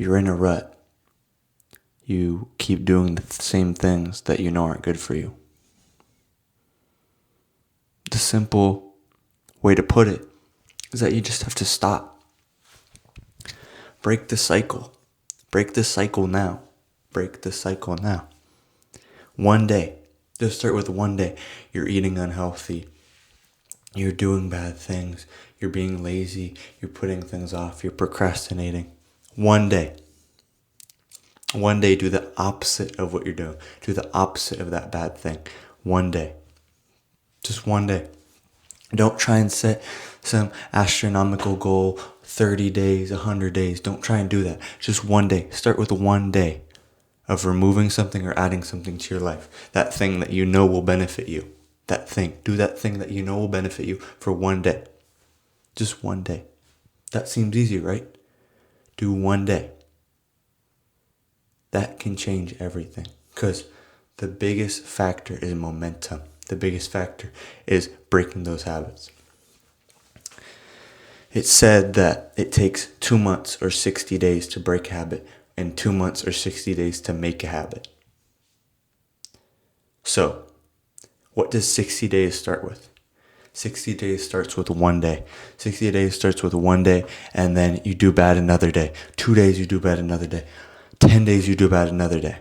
you're in a rut. You keep doing the same things that you know aren't good for you. The simple way to put it is that you just have to stop. Break the cycle. Break the cycle now. Break the cycle now. One day. Just start with one day. You're eating unhealthy. You're doing bad things. You're being lazy. You're putting things off. You're procrastinating. One day. One day, do the opposite of what you're doing. Do the opposite of that bad thing. One day. Just one day. Don't try and set some astronomical goal, 30 days, 100 days. Don't try and do that. Just one day. Start with one day of removing something or adding something to your life. That thing that you know will benefit you. That thing. Do that thing that you know will benefit you for one day. Just one day. That seems easy, right? Do one day. That can change everything. Because the biggest factor is momentum. The biggest factor is breaking those habits. It's said that it takes 2 months or 60 days to break a habit and 2 months or 60 days to make a habit. So, what does 60 days start with? 60 days starts with one day. 60 days starts with one day, and then you do bad another day. 2 days you do bad another day. 10 days you do bad another day.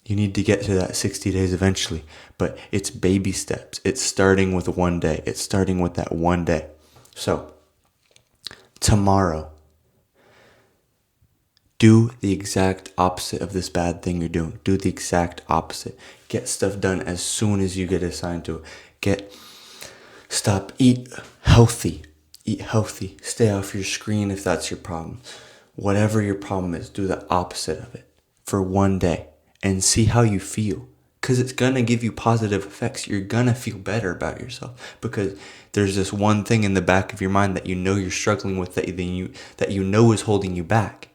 You need to get to that 60 days eventually, but it's baby steps. It's starting with one day. It's starting with that one day. So, tomorrow, do the exact opposite of this bad thing you're doing. Do the exact opposite. Get stuff done as soon as you get assigned to it. Eat healthy. Eat healthy. Stay off your screen if that's your problem. Whatever your problem is, do the opposite of it for one day and see how you feel. Because it's going to give you positive effects. You're going to feel better about yourself because there's this one thing in the back of your mind that you know you're struggling with that you know is holding you back.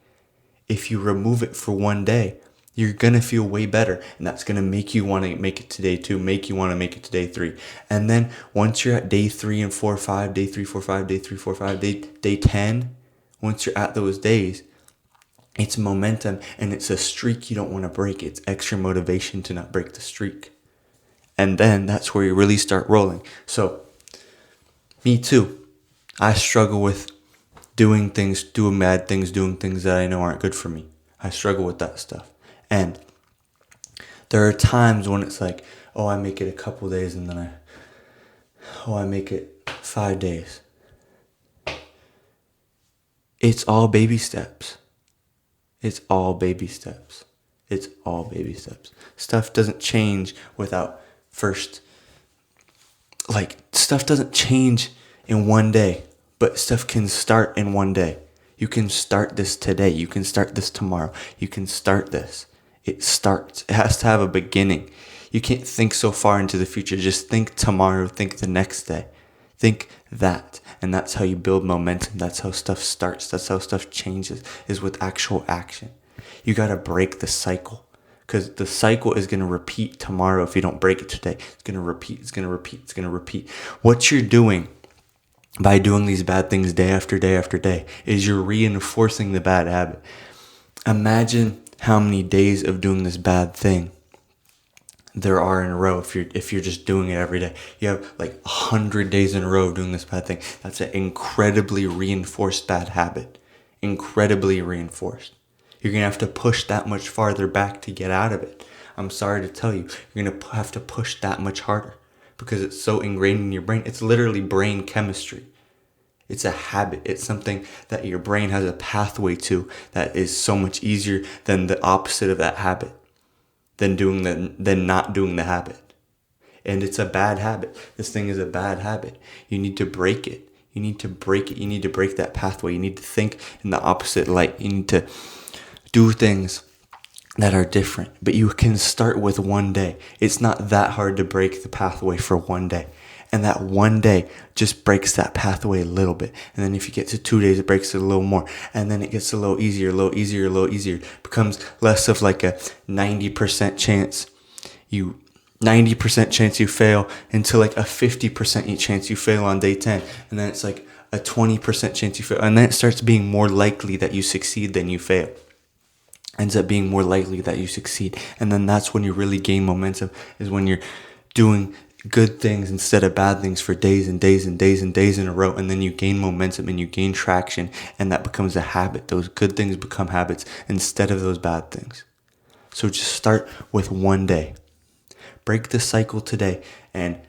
If you remove it for one day, you're going to feel way better. And that's going to make you want to make it to day 2, make you want to make it to day 3. And then once you're at day 3 and 4, 5, day 3, 4, 5, day 3, 4, 5, day 10, once you're at those days, it's momentum and it's a streak you don't want to break. It's extra motivation to not break the streak. And then that's where you really start rolling. So, me too. I struggle with doing bad things, doing things that I know aren't good for me. I struggle with that stuff. And there are times when it's like, oh, I make it a couple days and then I make it 5 days. It's all baby steps. It's all baby steps. It's all baby steps. Stuff doesn't change without first, stuff doesn't change in one day, but stuff can start in one day. You can start this today. You can start this tomorrow. You can start this. It starts. It has to have a beginning. You can't think so far into the future. Just think tomorrow. Think the next day. Think that. And that's how you build momentum. That's how stuff starts. That's how stuff changes, is with actual action. You got to break the cycle. Because the cycle is going to repeat tomorrow if you don't break it today. It's going to repeat. It's going to repeat. It's going to repeat. What you're doing by doing these bad things day after day after day is you're reinforcing the bad habit. Imagine how many days of doing this bad thing there are in a row if you're just doing it every day. You have 100 days in a row of doing this bad thing. That's an incredibly reinforced bad habit. Incredibly reinforced. You're going to have to push that much farther back to get out of it. I'm sorry to tell you, you're going to have to push that much harder because it's so ingrained in your brain. It's literally brain chemistry. It's a habit. It's something that your brain has a pathway to that is so much easier than the opposite of that habit. Than not doing the habit. And it's a bad habit. This thing is a bad habit. You need to break it. You need to break it. You need to break that pathway. You need to think in the opposite light. You need to do things that are different. But you can start with one day. It's not that hard to break the pathway for one day. And that one day just breaks that pathway a little bit. And then if you get to 2 days, it breaks it a little more. And then it gets a little easier, a little easier, a little easier. It becomes less of a 90% chance you fail into a 50% chance you fail on day 10. And then it's a 20% chance you fail. And then it starts being more likely that you succeed than you fail. ends up being more likely that you succeed. And then that's when you really gain momentum, is when you're doing good things instead of bad things for days and days and days and days in a row. And then you gain momentum and you gain traction, and that becomes a habit. Those good things become habits instead of those bad things. So just start with one day. Break the cycle today and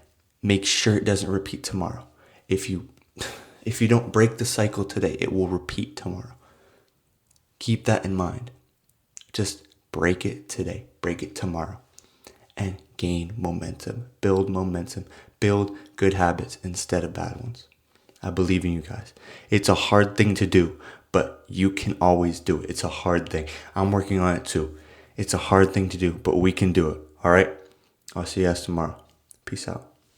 make sure it doesn't repeat tomorrow. If you don't break the cycle today, it will repeat tomorrow. Keep that in mind. Just break it today, break it tomorrow, and gain momentum. Build momentum. Build good habits instead of bad ones. I believe in you guys. It's a hard thing to do, but you can always do it. It's a hard thing. I'm working on it too. It's a hard thing to do, but we can do it. All right? I'll see you guys tomorrow. Peace out.